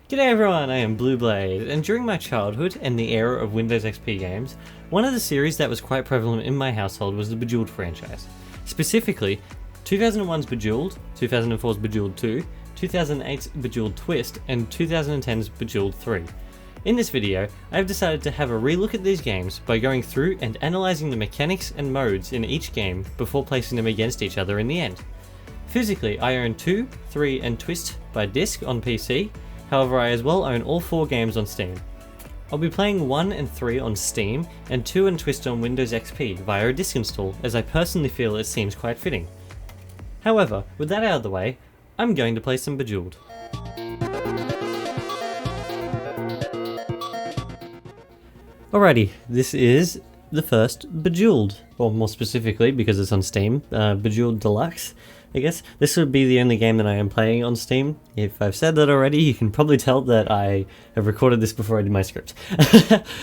G'day everyone, I am BlueBlaze, and during my childhood and the era of Windows XP games, one of the series that was quite prevalent in my household was the Bejeweled franchise. Specifically, 2001's Bejeweled, 2004's Bejeweled 2, 2008's Bejeweled Twist, and 2010's Bejeweled 3. In this video, I have decided to have a relook at these games by going through and analysing the mechanics and modes in each game before placing them against each other in the end. Physically, I own 2, 3, and Twist by disc on PC. However, I as well own all 4 games on Steam. I'll be playing 1 and 3 on Steam, and 2 and Twist on Windows XP via a disk install, as I personally feel it seems quite fitting. However, with that out of the way, I'm going to play some Bejeweled. Alrighty, this is the first Bejeweled, or more specifically, because it's on Steam, Bejeweled Deluxe. I guess this would be the only game that I am playing on Steam. If I've said that already, you can probably tell that I have recorded this before I did my script.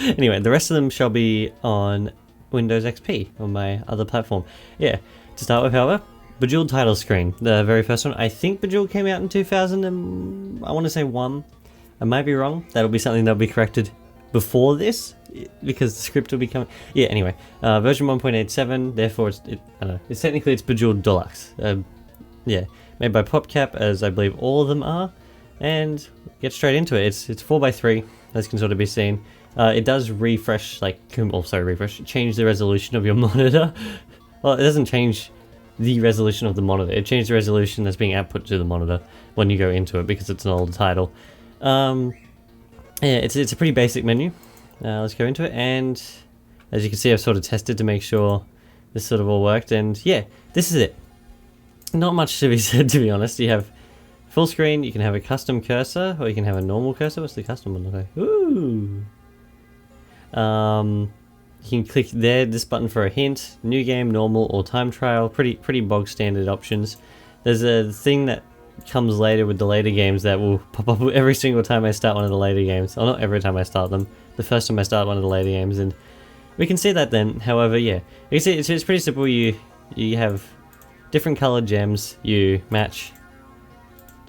Anyway, the rest of them shall be on Windows XP, on my other platform. Yeah, to start with, however, Bejeweled title screen, the very first one. I think Bejeweled came out in 2000 and I want to say 1. I might be wrong. That'll be something that'll be corrected before this, because the script will be coming. Yeah, anyway, version 1.87, therefore I don't know, it's technically Bejeweled Deluxe. Yeah, made by PopCap, as I believe all of them are, and get straight into it. It's 4x3, as can sort of be seen. It does refresh, change the resolution of your monitor. Well, it doesn't change the resolution of the monitor, it changes the resolution that's being output to the monitor when you go into it, because it's an older title. Yeah, it's a pretty basic menu. Let's go into it, and as you can see, I've sort of tested to make sure this sort of all worked, and yeah, this is it. Not much to be said, to be honest. You have full screen, you can have a custom cursor, or you can have a normal cursor. What's the custom one look like? Ooh! You can click there, this button for a hint, new game, normal, or time trial. Pretty bog standard options. There's a thing that comes later with the later games that will pop up every single time I start one of the later games. Or not every time I start them, the first time I start one of the later games, and we can see that then. However, yeah, you can see it's pretty simple. You have different colored gems, you match.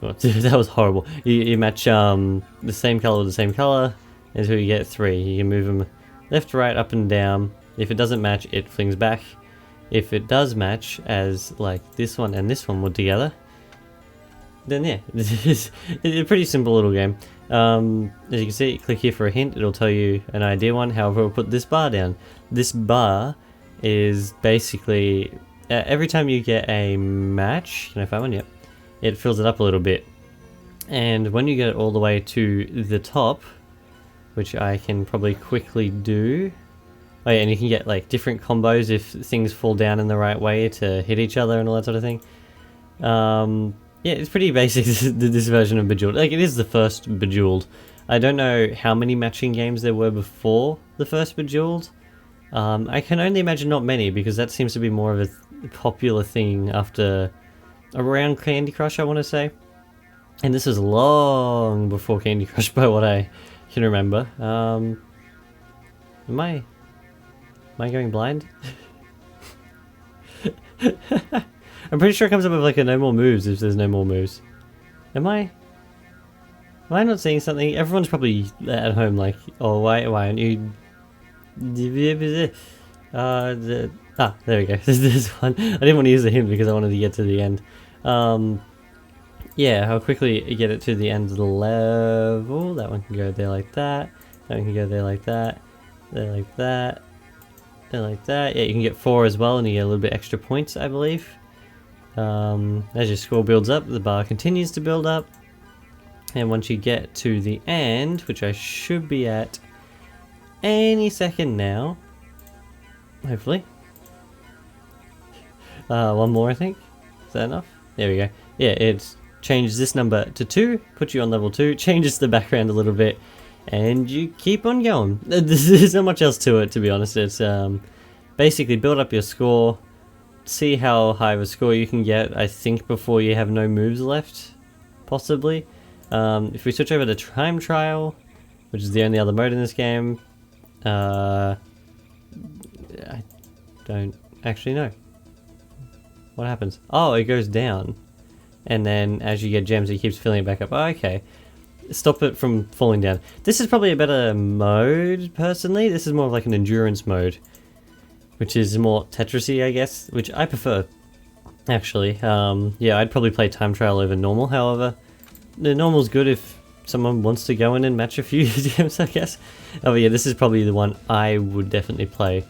Oh, that was horrible. You match the same color with the same color until you get 3. You can move them left, right, up, and down. If it doesn't match, it flings back. If it does match, as like this one and this one were together, then yeah, it's a pretty simple little game. As you can see, click here for a hint, it'll tell you an idea one. However, we'll put this bar down. This bar is basically every time you get a match, can I find one? Yep. It fills it up a little bit. And when you get it all the way to the top, which I can probably quickly do. Oh yeah, and you can get like different combos if things fall down in the right way to hit each other and all that sort of thing. Yeah, it's pretty basic, this version of Bejeweled. Like, it is the first Bejeweled. I don't know how many matching games there were before the first Bejeweled. I can only imagine not many, because that seems to be more of a popular thing after around Candy Crush, I want to say. And this is long before Candy Crush, by what I can remember. Am I going blind? I'm pretty sure it comes up with like a no more moves if there's no more moves. Am I not seeing something? Everyone's probably at home like, oh, why aren't you? There we go. This one. I didn't want to use the hint because I wanted to get to the end. Yeah, how quickly you get it to the end of the level. That one can go there like that. That one can go there like that. There like that. There like that. Yeah, you can get 4 as well, and you get a little bit extra points, I believe. As your score builds up, the bar continues to build up. And once you get to the end, which I should be at any second now, hopefully. One more, I think. Is that enough? There we go. Yeah, it changes this number to 2, puts you on level 2, changes the background a little bit, and you keep on going. There's not much else to it, to be honest. It's basically build up your score, see how high of a score you can get, I think, before you have no moves left, possibly. If we switch over to time trial, which is the only other mode in this game, I don't actually know. What happens? Oh, it goes down. And then as you get gems, it keeps filling it back up. Oh, okay. stop it from falling down. This is probably a better mode, personally. This is more of like an endurance mode, which is more Tetris-y, I guess, which I prefer, actually. Yeah, I'd probably play time trial over normal, however. The normal's good if someone wants to go in and match a few games, I guess. Oh, but yeah, this is probably the one I would definitely play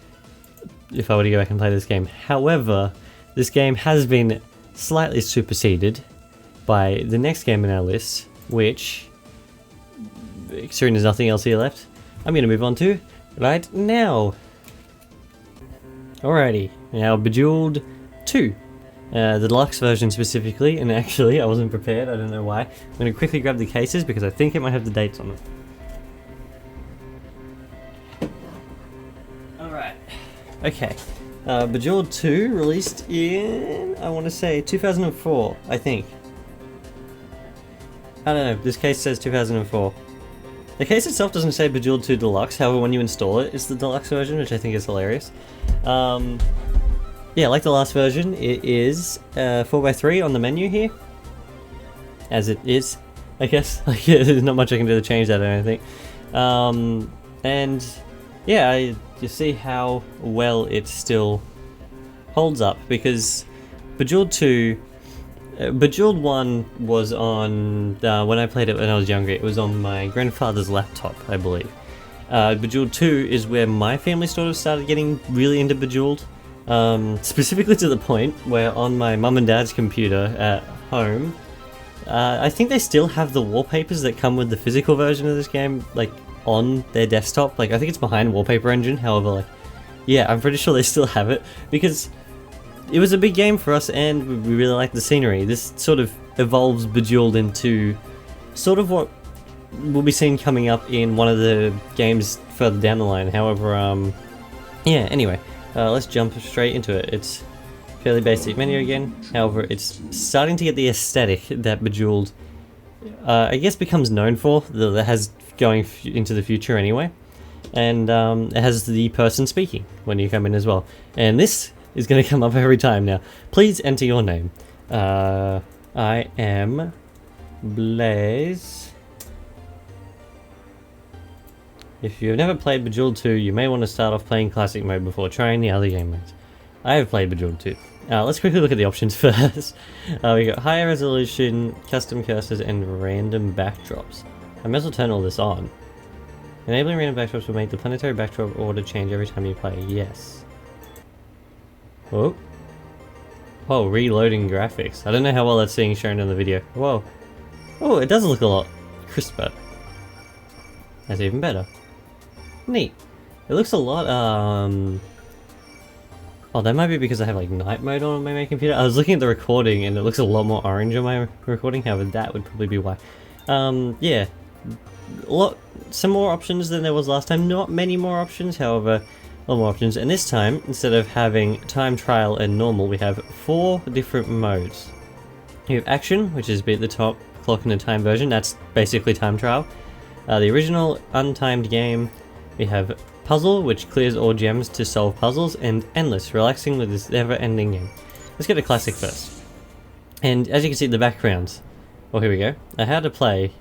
if I were to go back and play this game. However, this game has been slightly superseded by the next game in our list, which, considering there's nothing else here left, I'm going to move on to right now. Alrighty, now Bejeweled 2. The deluxe version specifically, and actually I wasn't prepared, I don't know why. I'm going to quickly grab the cases because I think it might have the dates on them. Alright, okay. Bejeweled 2 released in, I want to say 2004, I think. I don't know, this case says 2004. The case itself doesn't say Bejeweled 2 Deluxe, however when you install it, it's the deluxe version, which I think is hilarious. Yeah, like the last version, it is 4x3 on the menu here. As it is, I guess. Like, there's not much I can do to change that or anything. And yeah, you see how well it still holds up, because Bejeweled 2... Bejeweled 1 was on, when I played it when I was younger, it was on my grandfather's laptop, I believe. Bejeweled 2 is where my family sort of started getting really into Bejeweled. Specifically to the point where on my mum and dad's computer at home, I think they still have the wallpapers that come with the physical version of this game, like, on their desktop. Like, I think it's behind Wallpaper Engine, however, like, yeah, I'm pretty sure they still have it, because it was a big game for us and we really liked the scenery. This sort of evolves Bejeweled into sort of what we'll be seeing coming up in one of the games further down the line. However, yeah, anyway, let's jump straight into it. It's fairly basic menu again, however, it's starting to get the aesthetic that Bejeweled, I guess, becomes known for, that has going into the future anyway. And it has the person speaking when you come in as well. And this is going to come up every time now. Please enter your name. I am Blaze. If you've never played Bejeweled 2, you may want to start off playing classic mode before trying the other game modes. I have played Bejeweled 2. Let's quickly look at the options first. We got higher resolution, custom cursors, and random backdrops. I may as well turn all this on. Enabling random backdrops will make the planetary backdrop order change every time you play. Yes. Whoa. Whoa, reloading graphics. I don't know how well that's being shown in the video. Whoa. Oh, it does look a lot crisper. That's even better. Neat. It looks a lot, oh, that might be because I have, like, night mode on my main computer. I was looking at the recording and it looks a lot more orange on my recording, however, that would probably be why. Yeah. Some more options than there was last time. Not many more options, however, a lot more options. And this time, instead of having time trial and normal, we have 4 different modes. You have action, which is at the top, clock and the time version. That's basically time trial. The original untimed game. We have puzzle, which clears all gems to solve puzzles, and endless, relaxing with this never-ending game. Let's get a classic first. And as you can see, the backgrounds. Oh, here we go. How to play.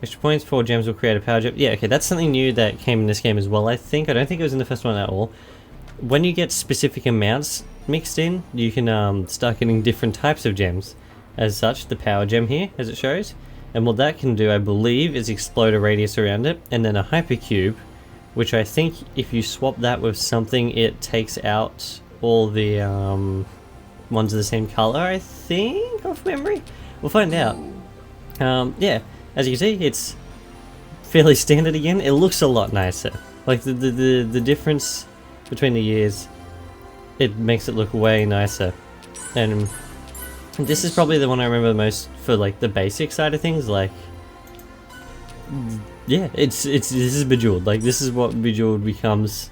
Extra points, 4 gems will create a power gem. Yeah, okay, that's something new that came in this game as well, I think. I don't think it was in the first one at all. When you get specific amounts mixed in, you can start getting different types of gems. As such, the power gem here, as it shows. And what that can do, I believe, is explode a radius around it. And then a hypercube, which I think if you swap that with something, it takes out all the ones of the same color, I think, off memory. We'll find out. Yeah. As you can see, it's fairly standard again. It looks a lot nicer. Like the difference between the years, it makes it look way nicer. And this is probably the one I remember the most for, like, the basic side of things. Like, yeah, this is Bejeweled. Like, this is what Bejeweled becomes.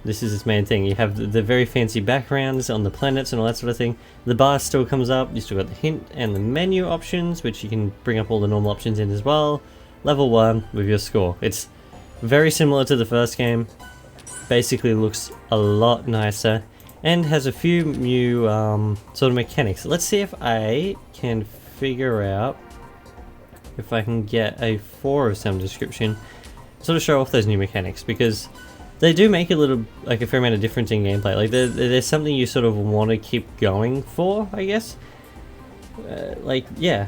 This is its main thing. You have the very fancy backgrounds on the planets and all that sort of thing. The bar still comes up. You still got the hint and the menu options, which you can bring up all the normal options in as well. Level 1 with your score. It's very similar to the first game. Basically looks a lot nicer and has a few new sort of mechanics. Let's see if I can figure out if I can get a 4 of some description, sort of show off those new mechanics, because they do make a little, like a fair amount of difference in gameplay. Like there's something you sort of want to keep going for, I guess. Like, yeah,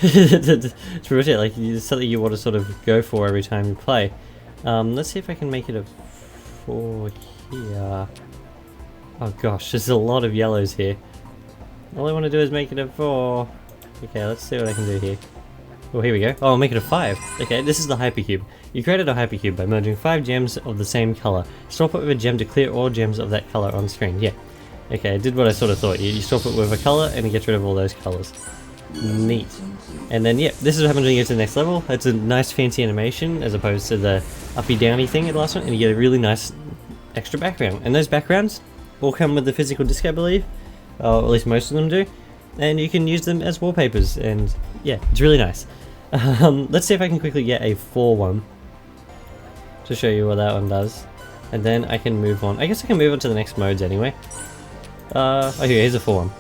it's pretty much it. Like, it's something you want to sort of go for every time you play. Let's see if I can make it a 4 here. Oh gosh, there's a lot of yellows here. All I want to do is make it a 4. Okay, let's see what I can do here. Oh, here we go. Oh, I'll make it a 5. Okay, this is the hypercube. You created a hypercube by merging 5 gems of the same color. Swap it with a gem to clear all gems of that color on screen. Yeah. Okay, I did what I sort of thought. You swap it with a color and it gets rid of all those colors. Neat. And then, yeah, this is what happens when you get to the next level. It's a nice fancy animation as opposed to the uppy downy thing at the last one, and you get a really nice extra background. And those backgrounds all come with the physical disc, I believe. Or at least most of them do. And you can use them as wallpapers, and yeah, it's really nice. Let's see if I can quickly get a 4 one to show you what that one does. And then I can move on. I guess I can move on to the next modes anyway. Oh, here's a 4 one.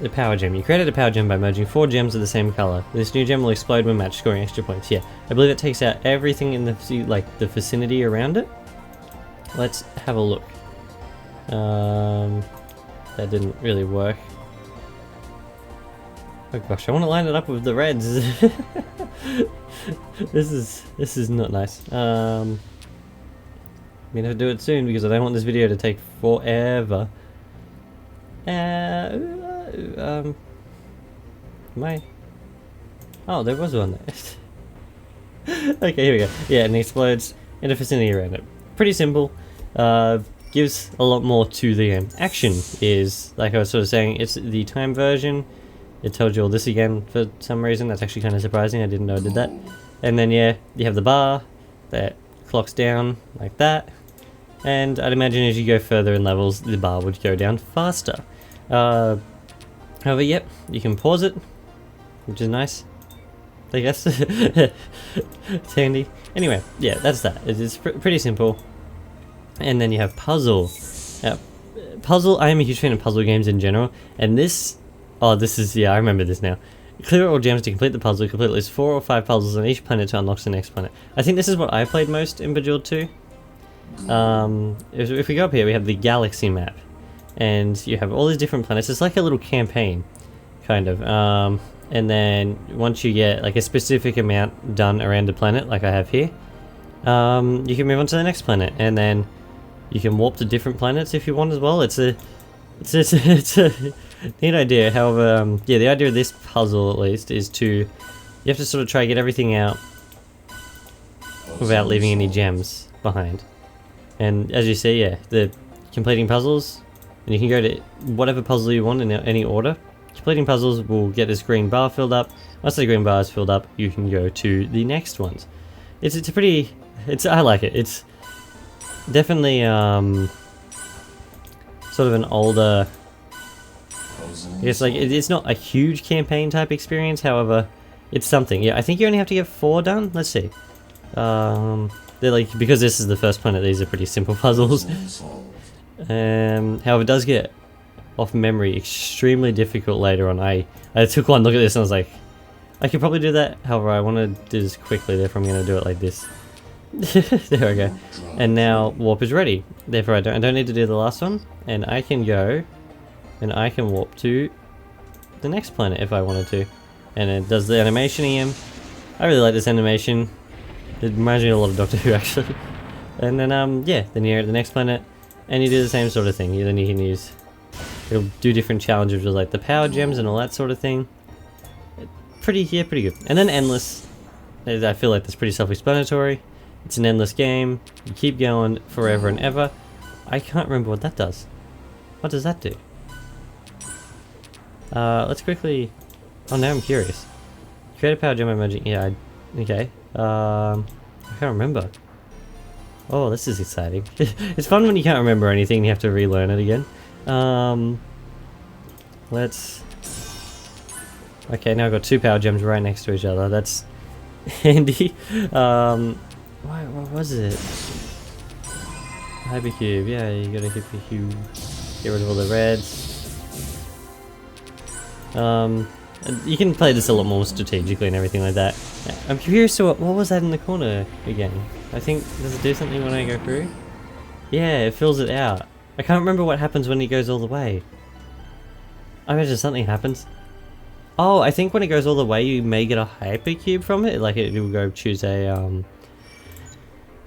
The power gem. You created a power gem by merging 4 gems of the same color. This new gem will explode when matched, scoring extra points. Yeah, I believe it takes out everything in the the vicinity around it. Let's have a look. That didn't really work. Oh gosh, I want to line it up with the reds. This is not nice. I'm gonna have to do it soon because I don't want this video to take forever. Oh, there was one there. Okay, here we go. Yeah, and it explodes in the vicinity around it. Pretty simple. Gives a lot more to the game. Action is, like I was sort of saying, it's the time version. It tells you all this again for some reason. That's actually kind of surprising. I didn't know it did that. And then, yeah, you have the bar that clocks down like that. And I'd imagine as you go further in levels, the bar would go down faster. However, yep, you can pause it, which is nice, I guess. It's handy. Anyway, yeah, that's that. It's pretty simple. And then you have puzzle. Puzzle, I am a huge fan of puzzle games in general. And this, this is, yeah, I remember this now. Clear all gems to complete the puzzle. Complete at least 4 or 5 puzzles on each planet to unlock the next planet. I think this is what I played most in Bejeweled 2. If we go up here, we have the galaxy map. And you have all these different planets. It's like a little campaign, kind of. And then once you get like a specific amount done around the planet, like I have here, you can move on to the next planet, and then you can warp to different planets if you want as well. It's a neat idea. However, yeah, the idea of this puzzle at least is you have to sort of try to get everything out without leaving any gems behind. And as you see, yeah, the completing puzzles. And you can go to whatever puzzle you want in any order. Completing puzzles will get this green bar filled up. Once the green bar is filled up, you can go to the next ones. It's a pretty... I like it. It's definitely sort of an older... I guess like it's not a huge campaign type experience. However, it's something. Yeah, I think you only have to get 4 done. Let's see. They're like, because this is the first planet, these are pretty simple puzzles. However, it does get off memory extremely difficult later on. I took one look at this and I was like, I could probably do that. However, I want to do this quickly, therefore I'm going to do it like this. There we go. And now warp is ready. Therefore I don't need to do the last one, and I can go and I can warp to the next planet if I wanted to. And it does the animation again. I really like this animation. It reminds me a lot of Doctor Who actually. And then yeah, then you're at the next planet. And you do the same sort of thing. Then you can use... It'll do different challenges with like the power gems and all that sort of thing. Pretty good. And then endless. I feel like that's pretty self-explanatory. It's an endless game. You keep going forever and ever. I can't remember what that does. What does that do? Let's quickly... Oh, now I'm curious. Create a power gem by merging... Yeah, okay. I can't remember. Oh, this is exciting. It's fun when you can't remember anything and you have to relearn it again. Let's... Okay, now I've got 2 power gems right next to each other. That's handy. What was it? Hypercube. Yeah, you gotta hypercube. Get rid of all the reds. You can play this a lot more strategically and everything like that. I'm curious to what was that in the corner again? I think, does it do something when I go through? Yeah, it fills it out. I can't remember what happens when he goes all the way. I imagine something happens. Oh, I think when it goes all the way, you may get a hypercube from it. Like it will go choose a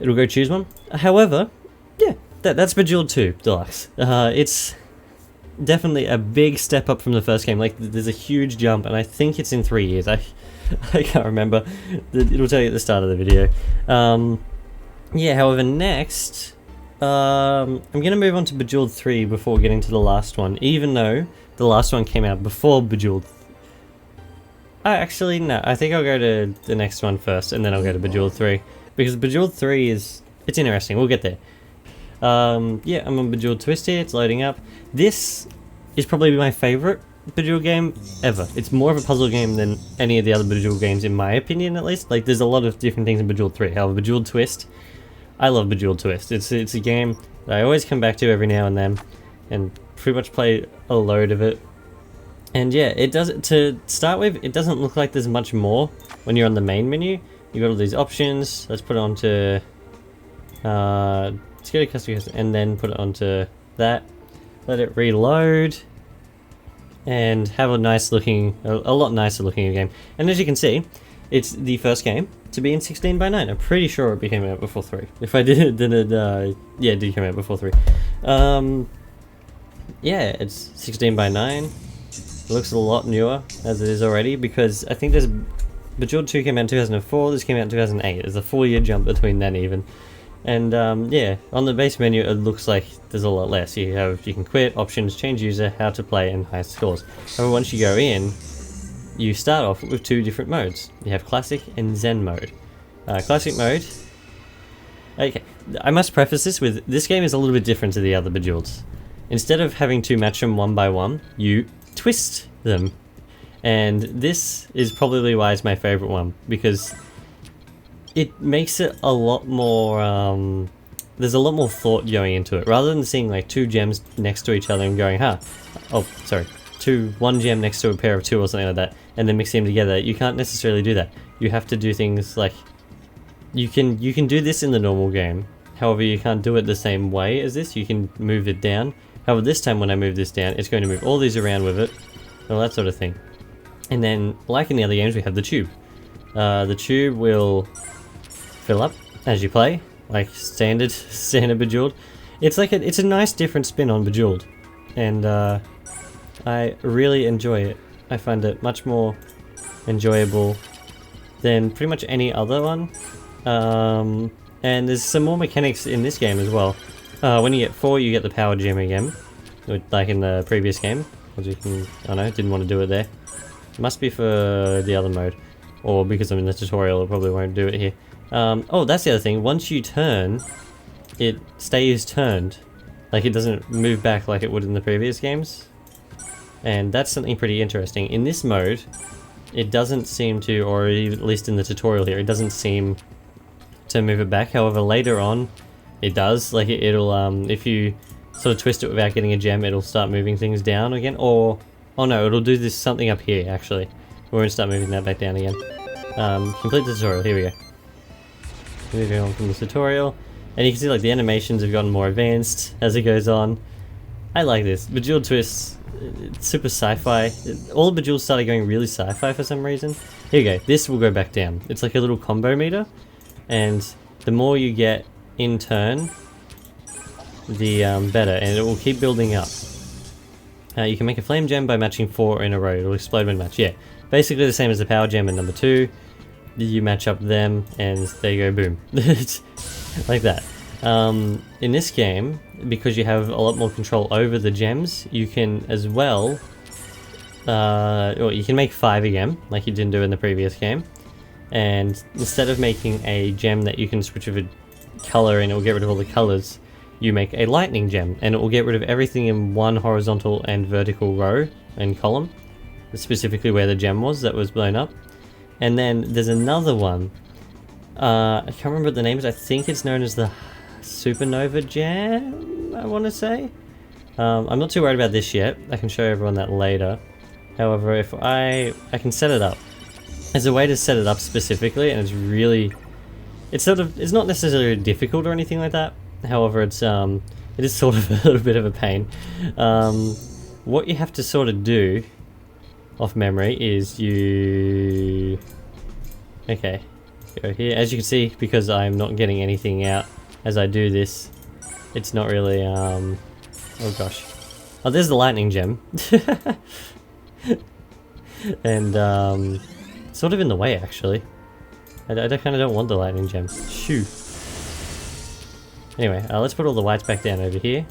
it'll go choose one. However, yeah, that's Bejeweled 2 Deluxe. It's definitely a big step up from the first game. Like there's a huge jump, and I think it's in 3 years. I can't remember. It'll tell you at the start of the video. Yeah. However, next, I'm gonna move on to Bejeweled 3 before getting to the last one, even though the last one came out before Bejeweled. Actually, no. I think I'll go to the next one first, and then I'll go to Bejeweled 3 because Bejeweled 3 it's interesting. We'll get there. Yeah, I'm on Bejeweled Twist here. It's loading up. This is probably my favorite Bejeweled game ever. It's more of a puzzle game than any of the other Bejeweled games, in my opinion, at least. Like, there's a lot of different things in Bejeweled 3. However, Bejeweled Twist, I love Bejeweled Twist. It's a game that I always come back to every now and then, and pretty much play a load of it. And yeah, to start with, it doesn't look like there's much more when you're on the main menu. You've got all these options. Let's put it onto, let's go to custom and then put it onto that. Let it reload and have a nice looking, a lot nicer looking game. And as you can see, it's the first game to be in 16:9. I'm pretty sure it came out before 3. If I yeah, it did come out before 3. Yeah, it's 16:9. It looks a lot newer as it is already, because I think there's Bejeweled 2 came out in 2004, this came out in 2008. There's a 4-year jump between then even. And yeah, on the base menu it looks like there's a lot less. You can quit, options, change user, how to play, and high scores. However, once you go in, you start off with 2 different modes. You have Classic and Zen mode. Classic mode. Okay, I must preface this with, this game is a little bit different to the other Bejeweleds. Instead of having to match them one by one, you twist them. And this is probably why it's my favorite one, because it makes it a lot more, there's a lot more thought going into it. Rather than seeing like 2 gems next to each other and going, one gem next to a pair of 2 or something like that, and then mixing them together, you can't necessarily do that. You have to do things like, you can do this in the normal game. However, you can't do it the same way as this. You can move it down. However, this time when I move this down, it's going to move all these around with it, all that sort of thing. And then, like in the other games, we have the tube. The tube will fill up as you play, like standard Bejeweled. It's like it's a nice different spin on Bejeweled, and I really enjoy it. I find it much more enjoyable than pretty much any other one. And there's some more mechanics in this game as well. When you get 4, you get the power gem again, like in the previous game. Oh no, didn't want to do it there. It must be for the other mode, or because I'm in the tutorial, it probably won't do it here. Oh, that's the other thing. Once you turn, it stays turned. Like, it doesn't move back like it would in the previous games. And that's something pretty interesting. In this mode, it doesn't seem to, or at least in the tutorial here, it doesn't seem to move it back. However, later on, it does. Like, it'll, if you sort of twist it without getting a gem, it'll start moving things down again. Or, oh no, it'll do this something up here, actually. We're going to start moving that back down again. Complete the tutorial. Here we go. Moving on from the tutorial. And you can see, like, the animations have gotten more advanced as it goes on. I like this. Bejeweled Twist, it's super sci-fi. All the Bejeweled started going really sci-fi for some reason. Here we go. This will go back down. It's like a little combo meter. And the more you get in turn, the better. And it will keep building up. You can make a flame gem by matching 4 in a row. It will explode when matched. Yeah. Basically the same as the power gem in number 2. You match up them, and there you go, boom. Like that. In this game, because you have a lot more control over the gems, you can as well, or you can make 5 again, like you didn't do in the previous game. And instead of making a gem that you can switch with a color and it will get rid of all the colors, you make a lightning gem, and it will get rid of everything in one horizontal and vertical row and column, specifically where the gem was that was blown up. And then there's another one, I can't remember what the name is. I think it's known as the Supernova Gem, I want to say. I'm not too worried about this yet. I can show everyone that later. However, if I can set it up. There's a way to set it up specifically, and it's not necessarily difficult or anything like that. However, it is sort of a little bit of a pain. What you have to sort of do off memory is okay, go here. As you can see, because I'm not getting anything out as I do this, it's not really oh gosh. Oh, there's the lightning gem. And sort of in the way, actually. I kind of don't want the lightning gem. Shoo. Anyway, let's put all the whites back down over here.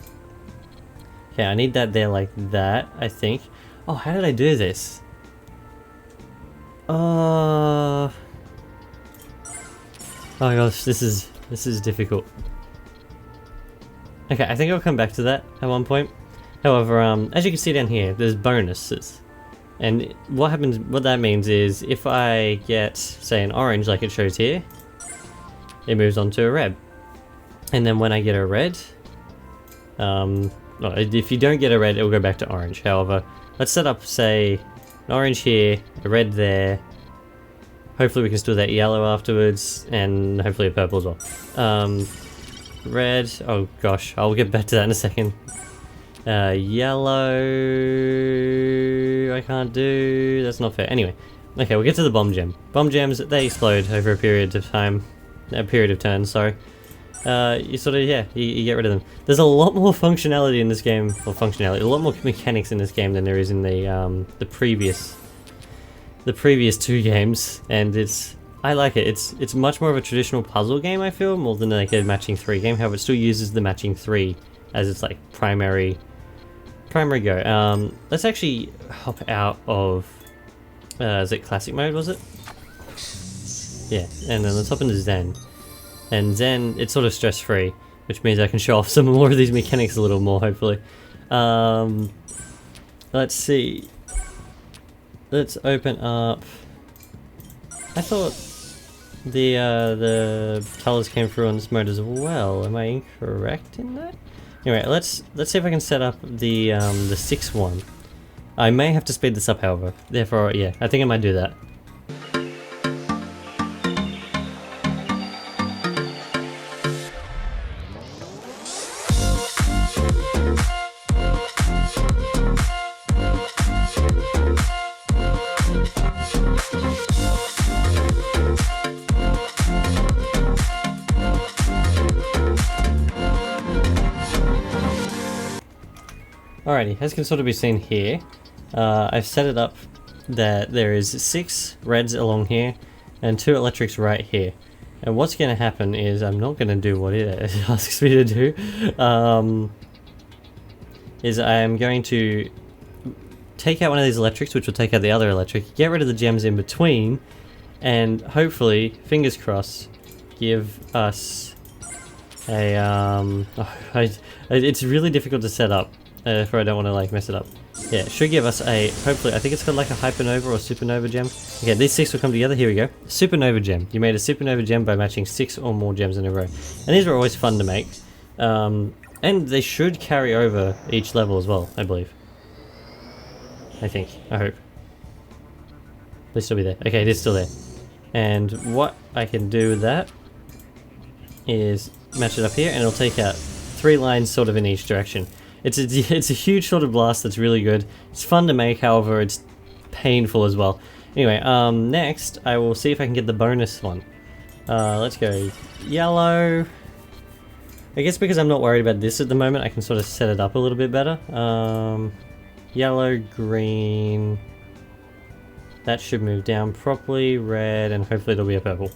Okay, I need that there like that, I think. Oh, how did I do this? Oh my gosh, this is difficult. Okay, I think I'll come back to that at one point. However, as you can see down here, there's bonuses. And what that means is if I get, say, an orange like it shows here, it moves on to a red. And then when I get a red, if you don't get a red, it will go back to orange. However, let's set up, say, an orange here, a red there. Hopefully we can still that yellow afterwards, and hopefully a purple as well. Red, oh gosh, I'll get back to that in a second. Yellow, I can't do, that's not fair. Anyway, okay, we'll get to the bomb gem. Bomb gems, they explode over a period of time, turns, sorry. You sort of, yeah, you get rid of them. There's a lot more functionality in this game, a lot more mechanics in this game than there is in the previous two games, and I like it. It's much more of a traditional puzzle game, I feel, more than like a matching 3 game. However, it still uses the matching 3 as its like primary go. Let's actually hop out of is it classic mode, was it? Yeah, and then let's hop into Zen. And Zen, it's sort of stress free, which means I can show off some more of these mechanics a little more, hopefully. Let's see. Let's open up. I thought the colors came through on this mode as well. Am I incorrect in that? Anyway, let's see if I can set up the 6th one. I may have to speed this up, however. Therefore, yeah, I think I might do that. Alrighty, as can sort of be seen here, I've set it up that there is 6 reds along here and 2 electrics right here. And what's going to happen is I'm not going to do what it asks me to do. Is I'm going to take out one of these electrics, which will take out the other electric, get rid of the gems in between, and hopefully, fingers crossed, give us a it's really difficult to set up. For I don't want to like mess it up. Yeah, it should give us a, hopefully, I think it's got like a hypernova or supernova gem. Okay, these 6 will come together, here we go. Supernova gem. You made a supernova gem by matching 6 or more gems in a row. And these are always fun to make. And they should carry over each level as well, I believe. I think, I hope. They'll still be there. Okay, it is still there. And what I can do with that is match it up here, and it'll take out 3 lines sort of in each direction. It's a huge sort of blast that's really good. It's fun to make, however, it's painful as well. Anyway, next I will see if I can get the bonus one. Let's go yellow. I guess because I'm not worried about this at the moment, I can sort of set it up a little bit better. Yellow, green. That should move down properly. Red, and hopefully it'll be a purple.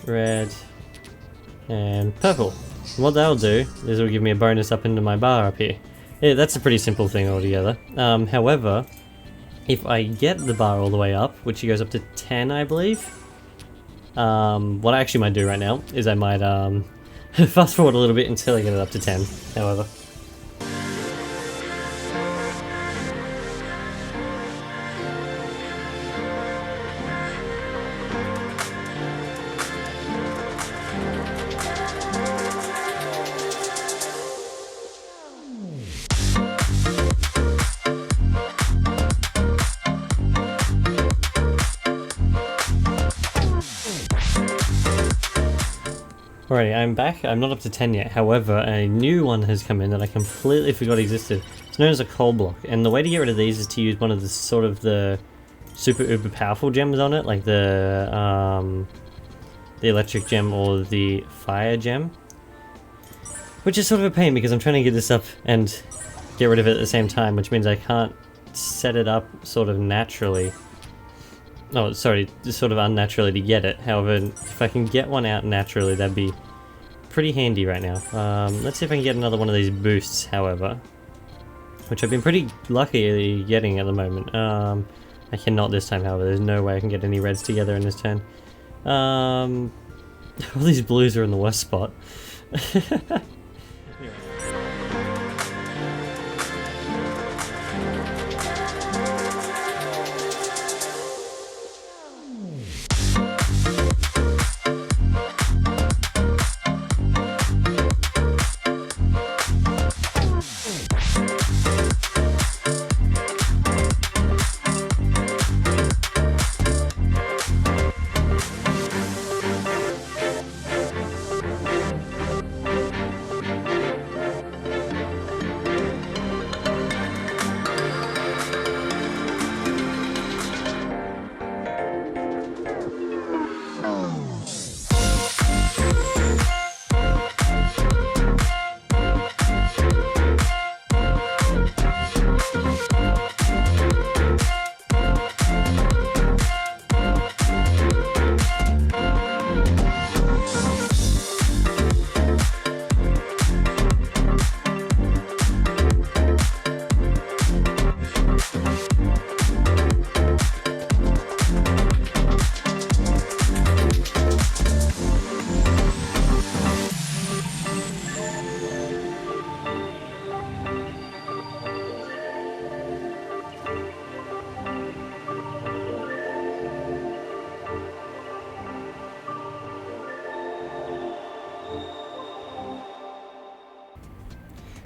Red and purple. What that'll do is it'll give me a bonus up into my bar up here. Yeah, that's a pretty simple thing altogether. However, if I get the bar all the way up, which goes up to 10, I believe, what I actually might do right now is I might fast forward a little bit until I get it up to 10, however. Alrighty, I'm back. I'm not up to 10 yet. However, a new one has come in that I completely forgot existed. It's known as a coal block, and the way to get rid of these is to use one of the sort of the super uber powerful gems on it, like the electric gem or the fire gem. Which is sort of a pain because I'm trying to get this up and get rid of it at the same time, which means I can't set it up sort of naturally. Oh, sorry, sort of unnaturally to get it. However, if I can get one out naturally, that'd be pretty handy right now. Let's see if I can get another one of these boosts, however. Which I've been pretty lucky getting at the moment. I cannot this time, however. There's no way I can get any reds together in this turn. All these blues are in the worst spot.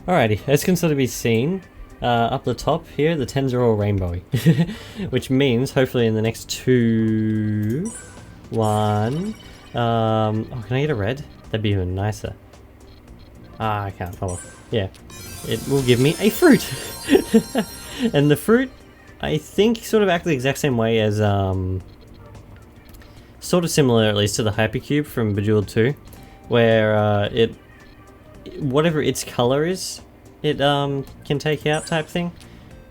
Alrighty, as can sort of be seen, up the top here, the 10s are all rainbowy. Which means, hopefully in the next two... One... oh, can I get a red? That'd be even nicer. Ah, I can't. Oh well. Yeah. It will give me a fruit! And the fruit, I think, sort of act the exact same way as, sort of similar, at least, to the Hypercube from Bejeweled 2. Where, whatever its color is, it can take out type thing.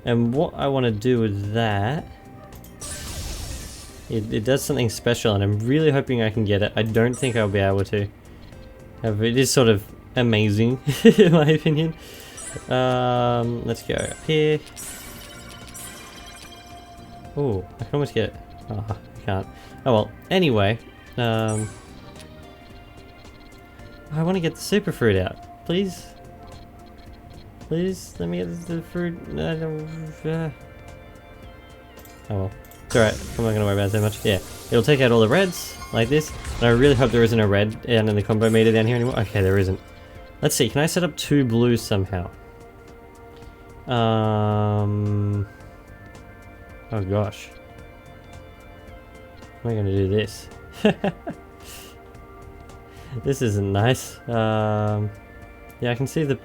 And what I want to do with that, it does something special, and I'm really hoping I can get it. I don't think I'll be able to. However, it is sort of amazing, in my opinion. Let's go up here. Oh, I can almost get it. Oh, I can't. Oh well, anyway. I want to get the super fruit out. Please? Please, let me get the fruit. Oh well. It's alright, I'm not going to worry about it so much. Yeah, it'll take out all the reds, like this. And I really hope there isn't a red down in the combo meter down here anymore. Okay, there isn't. Let's see, can I set up two blues somehow? Oh gosh. How am I going to do this? This isn't nice. Yeah, I can see the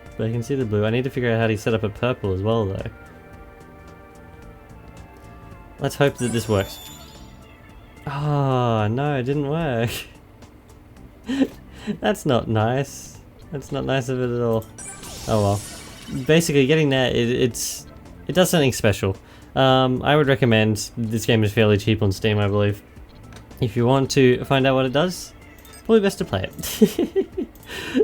blue. I need to figure out how to set up a purple as well, though. Let's hope that this works. Oh no, it didn't work. That's not nice. That's not nice of it at all. Oh well. Basically, getting that it does something special. I would recommend. This game is fairly cheap on Steam, I believe. If you want to find out what it does, probably best to play it.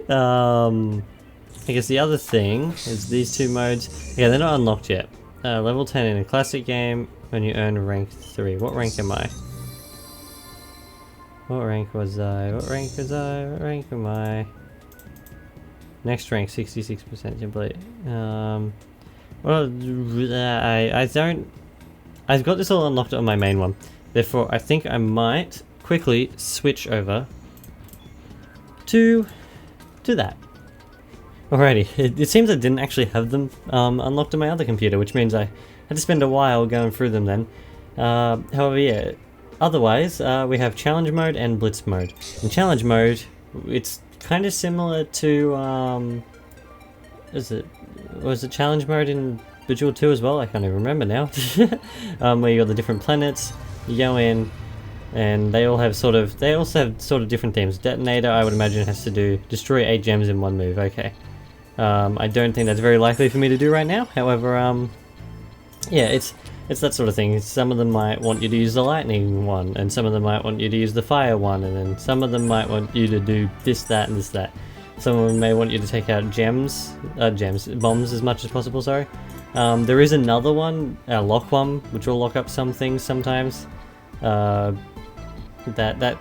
I guess the other thing is these two modes. Yeah, they're not unlocked yet. Level 10 in a classic game when you earn rank 3. What rank am I? What rank was I? What rank was I? What rank am I? Next rank, 66% complete. Well, I don't... I've got this all unlocked on my main one. Therefore, I think I might quickly switch over to that. Alrighty, it seems I didn't actually have them unlocked on my other computer, which means I had to spend a while going through them then. However, yeah, otherwise, we have challenge mode and blitz mode. In challenge mode, it's kind of similar to, was it challenge mode in Bejeweled 2 as well? I can't even remember now. Where you got the different planets, you go in, and they all have they also have sort of different themes. Detonator, I would imagine, has to do destroy 8 gems in one move. Okay. I don't think that's very likely for me to do right now. However, yeah, it's that sort of thing. Some of them might want you to use the lightning one, and some of them might want you to use the fire one, and then some of them might want you to do this, that, and this, that. Some of them may want you to take out bombs as much as possible, sorry. There is another one, a lock one, which will lock up some things sometimes. That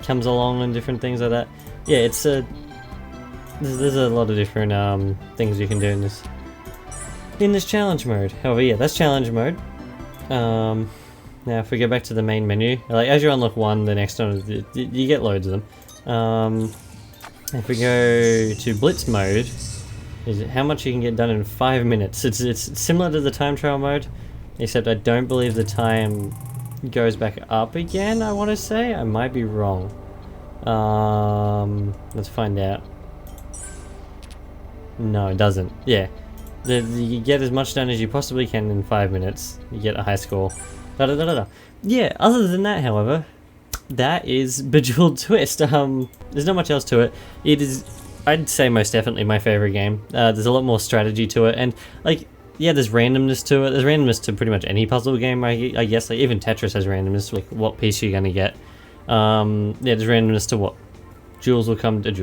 comes along and different things like that. Yeah, it's there's a lot of different things you can do in this challenge mode. However, yeah, that's challenge mode. Now if we go back to the main menu, like as you unlock one, the next one you get loads of them. If we go to blitz mode, is how much you can get done in 5 minutes. It's similar to the time trial mode, except I don't believe the time goes back up again. I want to say I might be wrong. Let's find out. No, it doesn't. Yeah, you get as much done as you possibly can in 5 minutes. You get a high score. Yeah. Other than that, however, that is Bejeweled Twist. There's not much else to it. It is, I'd say, most definitely my favorite game. There's a lot more strategy to it, and like, yeah, there's randomness to it. There's randomness to pretty much any puzzle game, I guess. Like even Tetris has randomness, like what piece you're gonna get. Yeah, there's randomness to what gems will come down.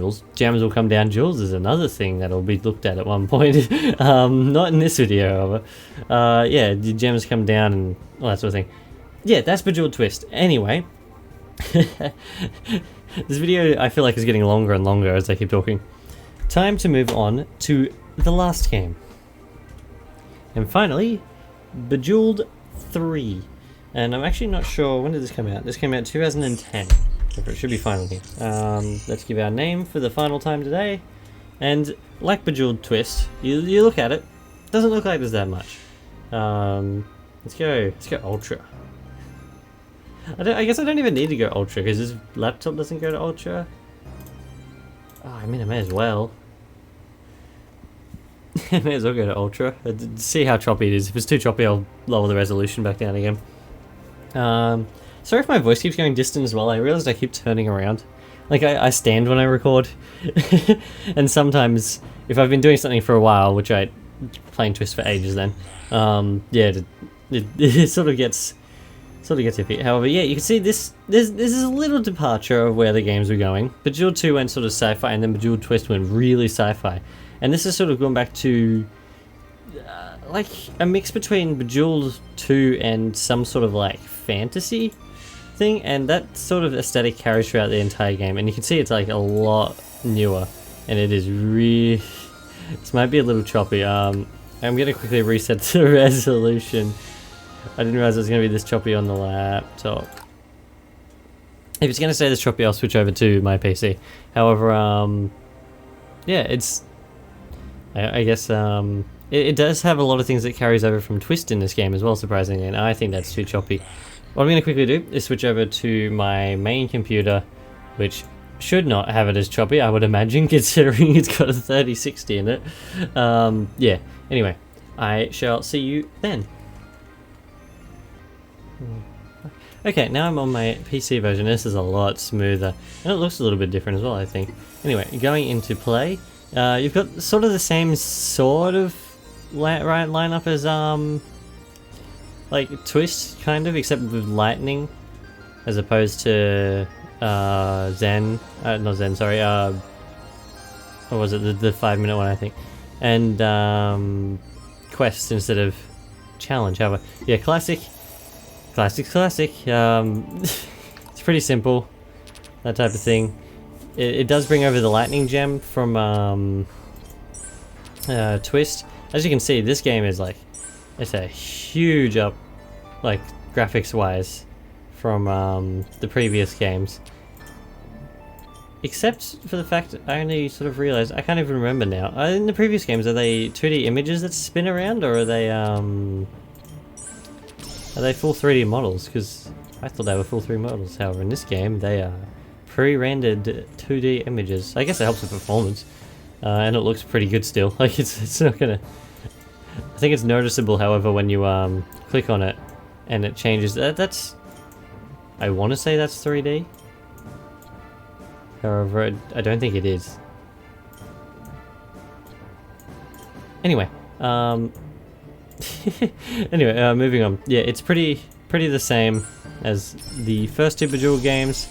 Jewels is another thing that'll be looked at one point. Not in this video, however. Yeah, the gems come down and all that sort of thing. Yeah, that's Bejeweled Twist. Anyway. This video I feel like is getting longer and longer as I keep talking. Time to move on to the last game. And finally, Bejeweled 3. And I'm actually not sure, when did this come out? This came out in 2010. It should be final here. Let's give our name for the final time today. And like Bejeweled Twist, you look at it, doesn't look like there's that much. Let's go Ultra. I guess I don't even need to go Ultra because this laptop doesn't go to Ultra. Oh, I mean, I may as well. I may as well go to Ultra. See how choppy it is. If it's too choppy, I'll lower the resolution back down again. Sorry if my voice keeps going distant as well. I realized I keep turning around. Like, I stand when I record. And sometimes, if I've been doing something for a while, which I playing Twist for ages then, yeah, it sort of gets iffy. However, yeah, you can see this is a little departure of where the games were going. Bejeweled 2 went sort of sci-fi, and then Bejeweled Twist went really sci-fi. And this is sort of going back to like a mix between Bejeweled 2 and some sort of like fantasy thing, and that sort of aesthetic carries throughout the entire game. And you can see it's like a lot newer, and it is really. This might be a little choppy. I'm gonna quickly reset the resolution. I didn't realize it was going to be this choppy on the laptop. If it's going to stay this choppy, I'll switch over to my PC. However, yeah, it's... I guess it does have a lot of things that carries over from Twist in this game as well, surprisingly, and I think that's too choppy. What I'm going to quickly do is switch over to my main computer, which should not have it as choppy, I would imagine, considering it's got a 3060 in it. Yeah, anyway, I shall see you then. Okay, now I'm on my PC version. This is a lot smoother, and it looks a little bit different as well, I think. Anyway, going into play, you've got sort of the same sort of lineup as like Twist, kind of, except with lightning, as opposed to not Zen, sorry. What was it? The 5-minute one, I think, and Quest instead of Challenge. However, yeah, classic. It's pretty simple, that type of thing. It does bring over the lightning gem from Twist. As you can see, this game is like, it's a huge up, like graphics wise, from the previous games. Except for the fact I only sort of realized, I can't even remember now. In the previous games, are they 2D images that spin around, or are they full 3D models? Because I thought they were full 3D models. However, in this game, they are pre-rendered 2D images. I guess it helps with performance. And it looks pretty good still. Like, it's not gonna... I think it's noticeable, however, when you click on it and it changes. That's... I want to say that's 3D. However, I don't think it is. Anyway, anyway, moving on. Yeah, it's pretty the same as the first two Bejeweled games.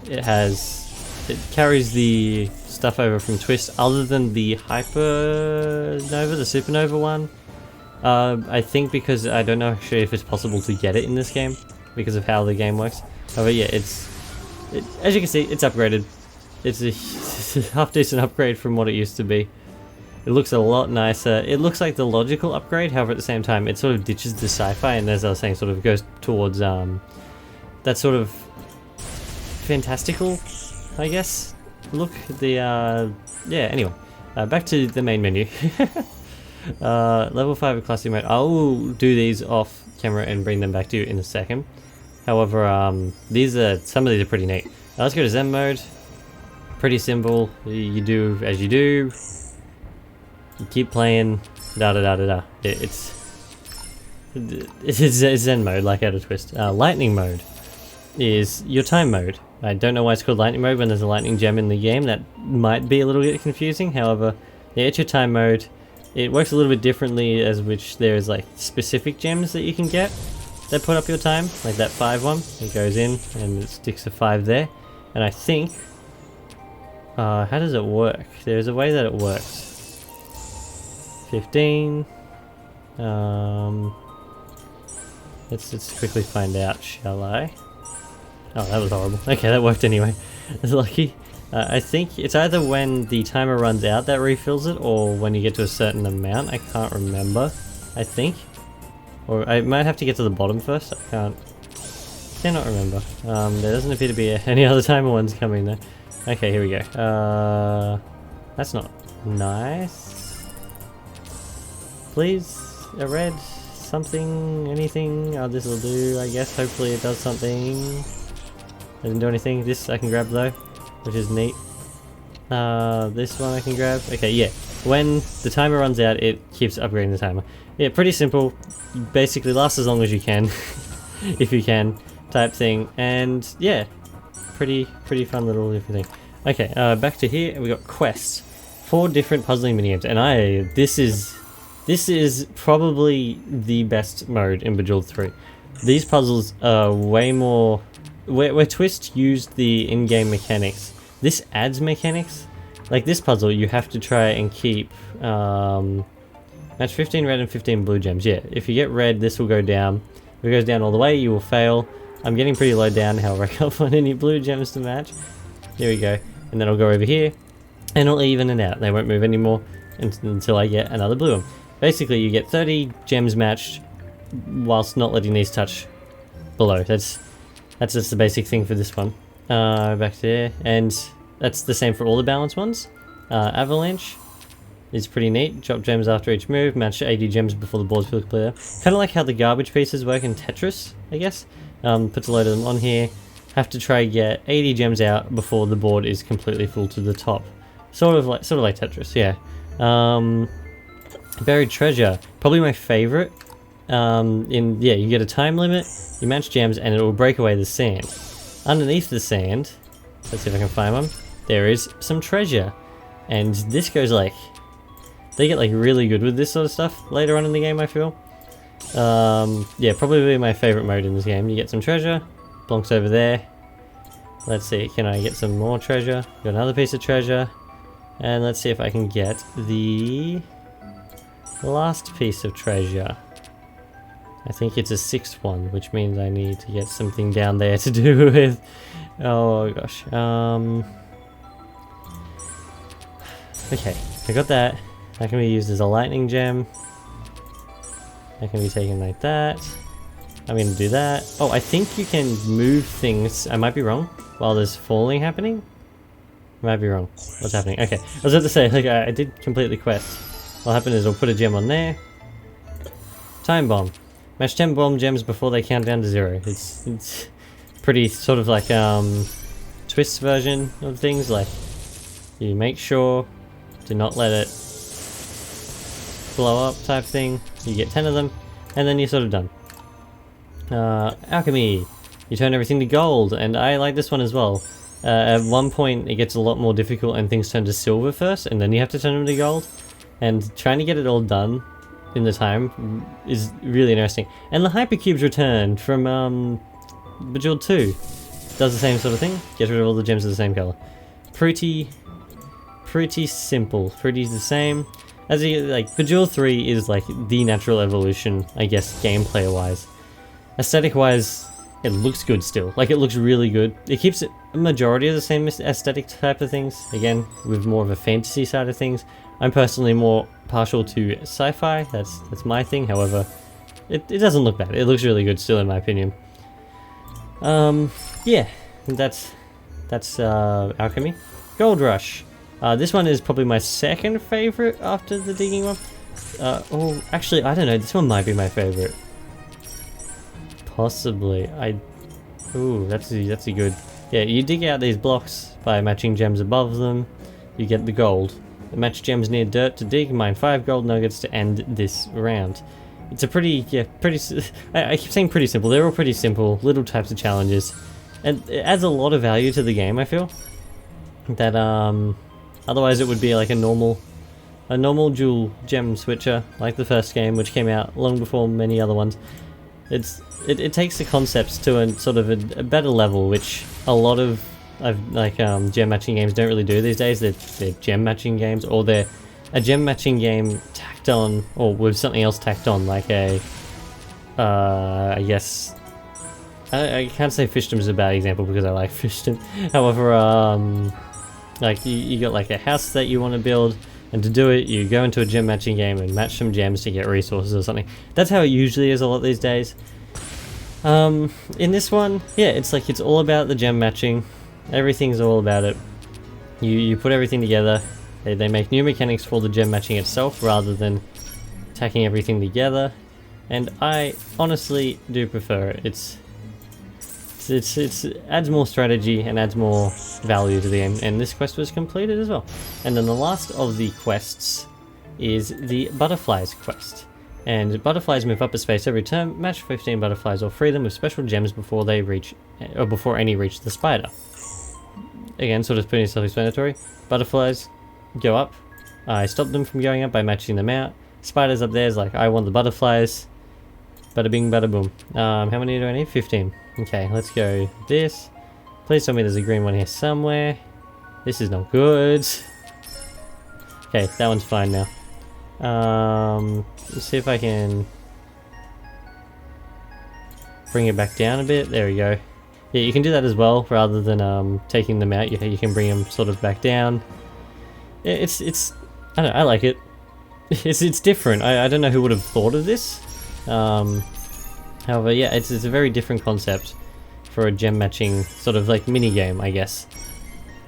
It carries the stuff over from Twist, other than the Hypernova, the Supernova one. I think because I don't know actually if it's possible to get it in this game because of how the game works. However, yeah, as you can see, it's upgraded. It's a half decent upgrade from what it used to be. It looks a lot nicer. It looks like the logical upgrade, however at the same time it sort of ditches the sci-fi and, as I was saying, sort of goes towards that sort of fantastical, I guess, look. Yeah, anyway, back to the main menu. Level 5 of classic mode. I'll do these off camera and bring them back to you in a second. However, some of these are pretty neat. Let's go to Zen mode. Pretty simple. You do as you do. You keep playing, It's Zen mode, like out of Twist. Lightning mode is your time mode. I don't know why it's called lightning mode when there's a lightning gem in the game. That might be a little bit confusing. However, yeah, it's your time mode. It works a little bit differently, as which there's like specific gems that you can get that put up your time, like that 5 one. It goes in and it sticks a 5 there. And I think, how does it work? There's a way that it works. 15. Let's quickly find out, shall I? Oh, that was horrible. Okay, that worked anyway. That's lucky. I think it's either when the timer runs out that refills it, or when you get to a certain amount. I can't remember. I think, or I might have to get to the bottom first. I cannot remember. There doesn't appear to be any other timer ones coming though. Okay, here we go. That's not nice. Please, a red, something, anything. Oh, this will do, I guess. Hopefully it does something. Doesn't do anything. This I can grab though, which is neat. This one I can grab. Okay, yeah. When the timer runs out, it keeps upgrading the timer. Yeah, pretty simple. Basically lasts as long as you can, if you can, type thing. And yeah, pretty fun little thing. Okay, back to here. We got quests. 4 different puzzling minigames, and this is probably the best mode in Bejeweled 3. These puzzles are way more... Where Twist used the in-game mechanics, this adds mechanics. Like this puzzle, you have to try and keep... match 15 red and 15 blue gems. Yeah, if you get red, this will go down. If it goes down all the way, you will fail. I'm getting pretty low down, however I can't find any blue gems to match. There we go. And then I'll go over here, and I'll even it out. They won't move anymore until I get another blue one. Basically, you get 30 gems matched whilst not letting these touch below. That's just the basic thing for this one. Back there, and that's the same for all the balanced ones. Avalanche is pretty neat. Drop gems after each move. Match 80 gems before the board's fully clear. Kind of like how the garbage pieces work in Tetris, I guess. Puts a load of them on here. Have to try get 80 gems out before the board is completely full to the top. Sort of like Tetris, yeah. Buried treasure, probably my favorite. You get a time limit, you match gems, and it will break away the sand. Underneath the sand, let's see if I can find one. There is some treasure, and this goes like, they get like really good with this sort of stuff later on in the game, I feel. Yeah, probably my favorite mode in this game. You get some treasure, blonks over there. Let's see, can I get some more treasure? Got another piece of treasure, and let's see if I can get the last piece of treasure. I think it's a 6th one, which means I need to get something down there to do with... Oh gosh. Okay, I got that. That can be used as a lightning gem. That can be taken like that. I'm gonna do that. Oh, I think you can move things, I might be wrong, while there's falling happening? I might be wrong. What's happening? Okay, I was about to say, like, I did complete the quest. What'll happen is I'll put a gem on there. Time bomb. Match 10 bomb gems before they count down to 0. It's pretty sort of like twist version of things. Like you make sure to not let it blow up type thing. You get 10 of them, and then you're sort of done. Alchemy. You turn everything to gold, and I like this one as well. At one point it gets a lot more difficult and things turn to silver first, and then you have to turn them to gold. And trying to get it all done in the time is really interesting. And the hypercubes return from Bejeweled 2. Does the same sort of thing. Gets rid of all the gems of the same color. Pretty simple. Pretty the same. As you like, Bejeweled 3 is like the natural evolution, I guess, gameplay wise. Aesthetic wise, it looks good still. Like, it looks really good. It keeps a majority of the same aesthetic type of things. Again, with more of a fantasy side of things. I'm personally more partial to sci-fi. That's my thing. However, it doesn't look bad. It looks really good still, in my opinion. Yeah, that's Alchemy. Gold Rush. This one is probably my second favorite after the digging one. Oh, actually, I don't know. This one might be my favorite. Possibly. Ooh, that's a good. Yeah, you dig out these blocks by matching gems above them. You get the gold. Match gems near dirt to dig. Mine 5 gold nuggets to end this round. It's a pretty, I keep saying pretty simple. They're all pretty simple, little types of challenges, and it adds a lot of value to the game. I feel that otherwise it would be like a normal dual gem switcher like the first game, which came out long before many other ones. It takes the concepts to a sort of a better level, which a lot of gem matching games don't really do these days. They're gem matching games, or they're a gem matching game tacked on, or with something else tacked on, like a I guess I can't say Fishdom is a bad example because I like Fishdom. However, like you got like a house that you want to build, and to do it you go into a gem matching game and match some gems to get resources or something. That's how it usually is a lot these days. In this one, yeah, it's all about the gem matching. Everything's all about it. You put everything together. They make new mechanics for the gem matching itself rather than tacking everything together, and I honestly do prefer it. It adds more strategy and adds more value to the game, and this quest was completed as well. And then the last of the quests is the butterflies quest. And butterflies move up a space every turn. Match 15 butterflies or free them with special gems before they reach, or before any reach the spider. Again, sort of pretty self-explanatory. Butterflies go up. I stop them from going up by matching them out. Spiders up there is like, I want the butterflies. Bada bing, bada boom. How many do I need? 15. Okay, let's go this. Please tell me there's a green one here somewhere. This is not good. Okay, that one's fine now. Let's see if I can bring it back down a bit. There we go. Yeah, you can do that as well, rather than taking them out. You can bring them sort of back down. It's I don't know, I like it. It's different. I don't know who would have thought of this. However, yeah, it's a very different concept for a gem matching sort of like mini game, I guess.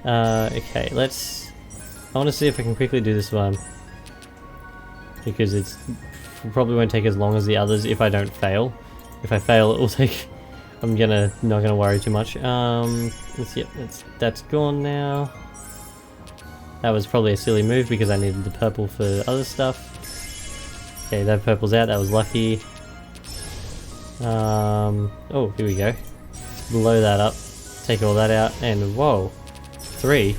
Okay, I want to see if I can quickly do this one, because it probably won't take as long as the others if I don't fail. If I fail, it will take. I'm not gonna worry too much. That's gone now. That was probably a silly move because I needed the purple for other stuff. Okay, that purple's out. That was lucky. Oh, here we go. Blow that up. Take all that out, and whoa, 3.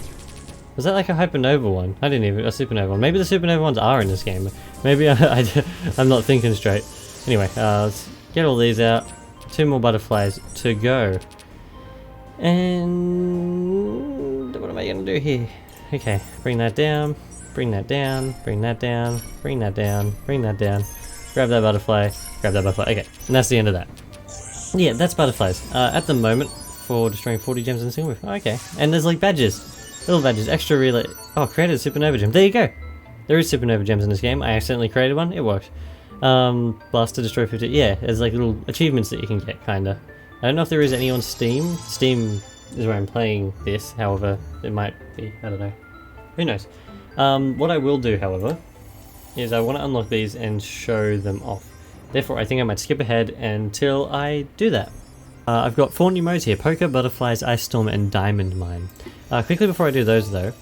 Was that like a hypernova one? I didn't even a supernova one. Maybe the supernova ones are in this game. Maybe I'm not thinking straight. Anyway, let's get all these out. 2 more butterflies to go. And what am I gonna do here? Okay, bring that down, bring that down, bring that down, bring that down, bring that down. Grab that butterfly, grab that butterfly. Okay, and that's the end of that. Yeah, that's butterflies. At the moment, for destroying 40 gems in a single move. Okay, and there's like badges. Little badges, extra relay. Oh, created a supernova gem. There you go. There is supernova gems in this game. I accidentally created one. It worked. Blast to destroy 50. Yeah, there's like little achievements that you can get, kinda. I don't know if there is any on Steam. Steam is where I'm playing this. However, it might be. I don't know. Who knows? What I will do, however, is I want to unlock these and show them off. Therefore, I think I might skip ahead until I do that. I've got 4 new modes here: Poker, Butterflies, Ice Storm, and Diamond Mine. Quickly before I do those though,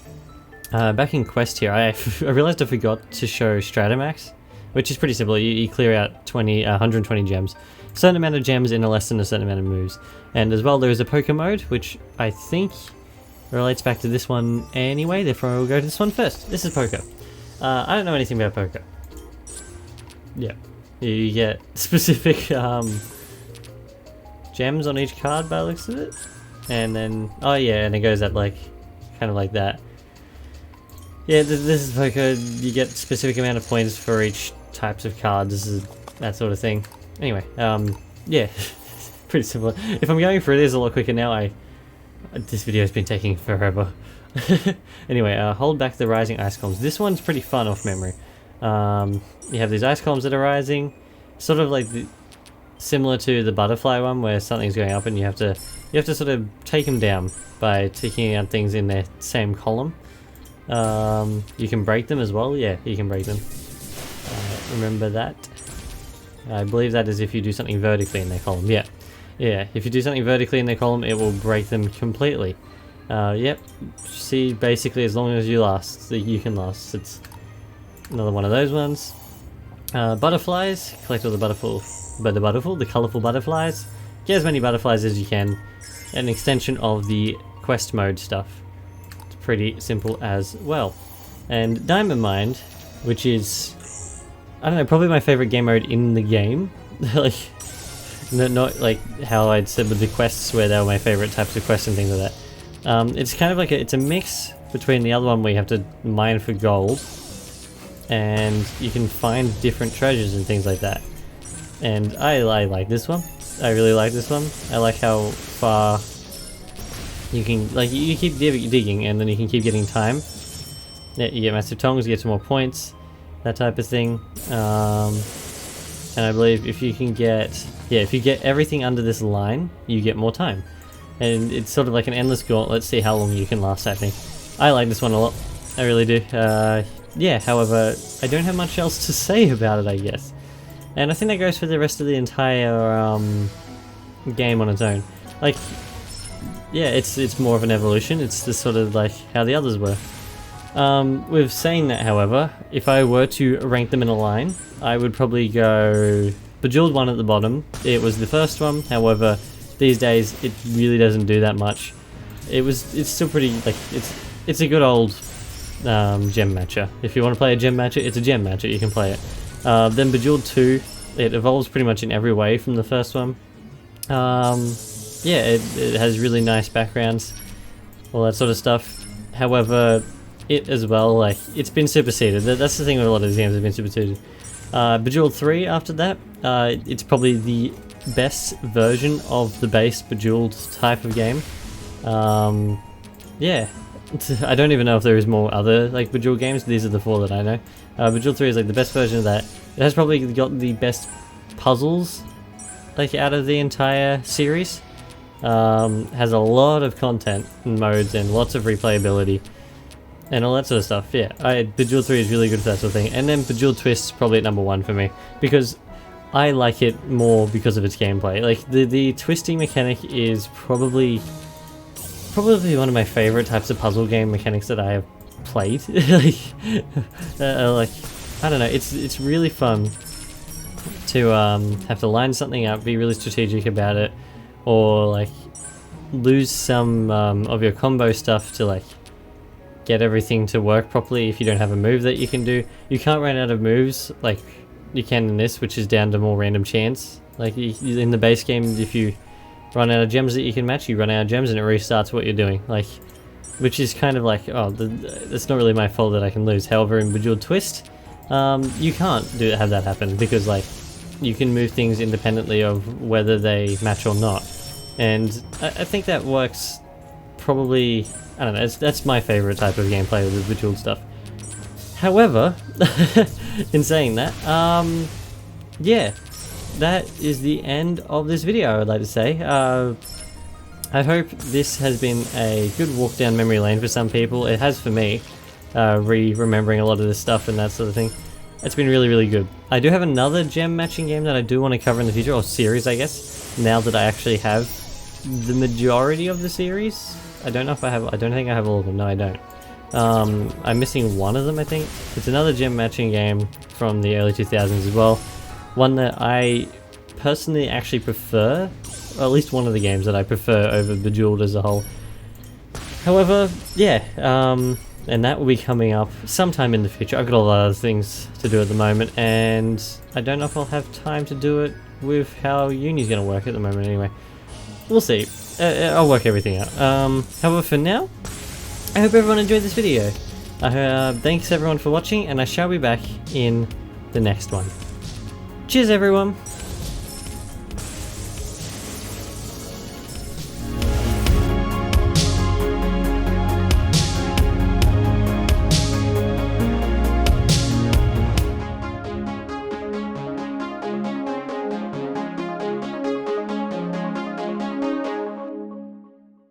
back in Quest here, I realized I forgot to show Stratomax, which is pretty simple. You clear out 120 gems. A certain amount of gems in a less than a certain amount of moves. And as well, there is a Poker mode, which I think relates back to this one anyway, therefore I will go to this one first. This is Poker. I don't know anything about Poker. Yeah. You get specific gems on each card by the looks of it. And then, oh yeah, and it goes up like, kind of like that. Yeah, this is Poker. You get specific amount of points for each types of cards, that sort of thing. Anyway, yeah, pretty simple. If I'm going through this a lot quicker now, this video has been taking forever. Anyway, hold back the rising ice columns. This one's pretty fun off memory. You have these ice columns that are rising, sort of like similar to the butterfly one, where something's going up and you have to sort of take them down by taking out things in their same column. You can break them as well. Yeah, you can break them. Remember that. I believe that is if you do something vertically in their column. Yeah, if you do something vertically in their column, it will break them completely. Yep, see, basically as long as you last, you can last. It's another one of those ones. Butterflies, collect all the colourful butterflies. Get as many butterflies as you can. An extension of the quest mode stuff. It's pretty simple as well. And Diamond Mine, which is, I don't know, probably my favourite game mode in the game. Like, not like how I'd said with the quests where they were my favourite types of quests and things like that. It's kind of like it's a mix between the other one where you have to mine for gold, and you can find different treasures and things like that. And I like this one. I really like this one. I like how far you can, like, you keep digging and then you can keep getting time. Yeah, you get massive tongs, you get some more points, that type of thing. And I believe if you can get, if you get everything under this line, you get more time. And it's sort of like an endless gauntlet. Let's see how long you can last, I think. I like this one a lot. I really do. Yeah, however, I don't have much else to say about it, I guess. And I think that goes for the rest of the entire game on its own. Like, yeah, it's more of an evolution. It's just sort of like how the others were. With saying that, however, if I were to rank them in a line, I would probably go Bejeweled 1 at the bottom. It was the first one, however, these days it really doesn't do that much. It's still pretty, like, it's a good old gem matcher. If you want to play a gem matcher, it's a gem matcher, you can play it. Then Bejeweled 2, it evolves pretty much in every way from the first one. Yeah, it has really nice backgrounds, all that sort of stuff. However, it as well, like, it's been superseded. That's the thing with a lot of these games, have been superseded. Bejeweled 3 after that, it's probably the best version of the base Bejeweled type of game. Yeah, I don't even know if there is more other like Bejeweled games. These are the 4 that I know. Bejeweled 3 is like the best version of that. It has probably got the best puzzles like out of the entire series. Has a lot of content and modes and lots of replayability and all that sort of stuff. Yeah, Bejeweled 3 is really good for that sort of thing. And then Bejeweled Twist is probably at number 1 for me, because I like it more because of its gameplay. Like, the twisting mechanic is probably one of my favorite types of puzzle game mechanics that I have played. Like, I don't know, it's really fun to have to line something up, be really strategic about it, or like lose some of your combo stuff to like get everything to work properly if you don't have a move that you can do. You can't run out of moves like you can in this, which is down to more random chance. Like in the base game, if you run out of gems that you can match, you run out of gems and it restarts what you're doing. Like, which is kind of like, oh, that's not really my fault that I can lose. However, in Bejeweled Twist, you can't have that happen, because like you can move things independently of whether they match or not. And I think that works probably, I don't know, that's my favorite type of gameplay with the Bejeweled stuff. However, in saying that, yeah, that is the end of this video, I would like to say. I hope this has been a good walk down memory lane for some people. It has for me, remembering a lot of this stuff and that sort of thing. It's been really, really good. I do have another gem matching game that I do want to cover in the future, or series, I guess, now that I actually have the majority of the series. I don't know if I have, I don't think I have all of them. No, I don't. I'm missing one of them, I think. It's another gem matching game from the early 2000s as well. One that I personally actually prefer, or at least one of the games that I prefer over Bejeweled as a whole. However, yeah, and that will be coming up sometime in the future. I've got a lot of other things to do at the moment, and I don't know if I'll have time to do it with how uni's going to work at the moment anyway. We'll see. I'll work everything out. However, for now, I hope everyone enjoyed this video. Thanks everyone for watching, and I shall be back in the next one. Cheers everyone!